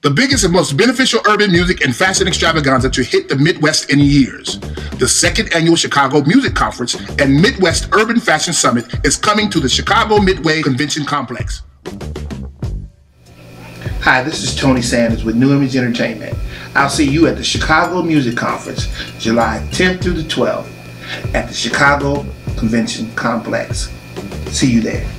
the biggest and most beneficial urban music and fashion extravaganza to hit the Midwest in years. The second annual Chicago Music Conference and Midwest Urban Fashion Summit is coming to the Chicago Midway Convention Complex. Hi, this is Tony Sanders with New Image Entertainment. I'll see you at the Chicago Music Conference, July 10th through the 12th at the Chicago Convention Complex. See you there.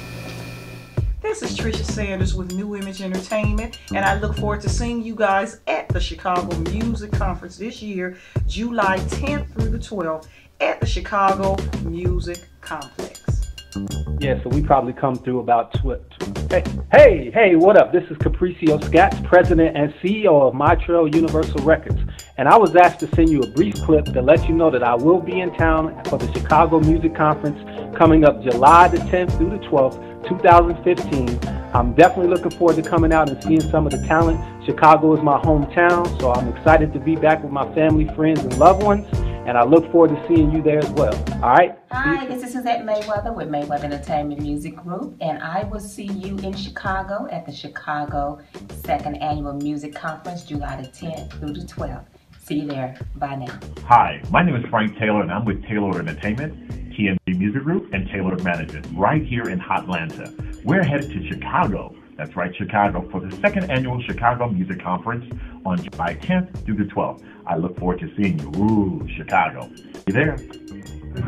This is Trisha Sanders with New Image Entertainment, and I look forward to seeing you guys at the Chicago Music Conference this year, July 10th through the 12th at the Chicago Music Complex. Yeah, so we probably come through about Hey, what up? This is Capricio Scats, President and CEO of Montreal Universal Records, and I was asked to send you a brief clip to let you know that I will be in town for the Chicago Music Conference coming up July the 10th through the 12th, 2015. I'm definitely looking forward to coming out and seeing some of the talent. Chicago is my hometown, so I'm excited to be back with my family, friends, and loved ones, and I look forward to seeing you there as well. All right? Hi, this is Suzette Mayweather with Mayweather Entertainment Music Group, and I will see you in Chicago at the Chicago 2nd Annual Music Conference, July the 10th through the 12th. See you there. Bye now. Hi, my name is Frank Taylor, and I'm with Taylor Entertainment, TMG Music Group, and Taylor Management right here in Hotlanta. We're headed to Chicago. That's right, Chicago, for the 2nd Annual Chicago Music Conference on July 10th through the 12th. I look forward to seeing you. Ooh, Chicago. You there?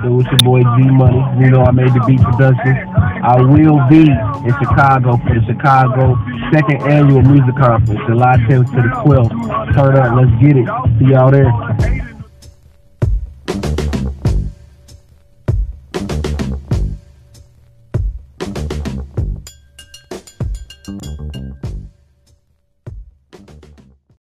So it's your boy G-Money. You know I made the beat production. I will be in Chicago for the Chicago 2nd Annual Music Conference, July 10th to the 12th. Turn up, let's get it. See y'all there.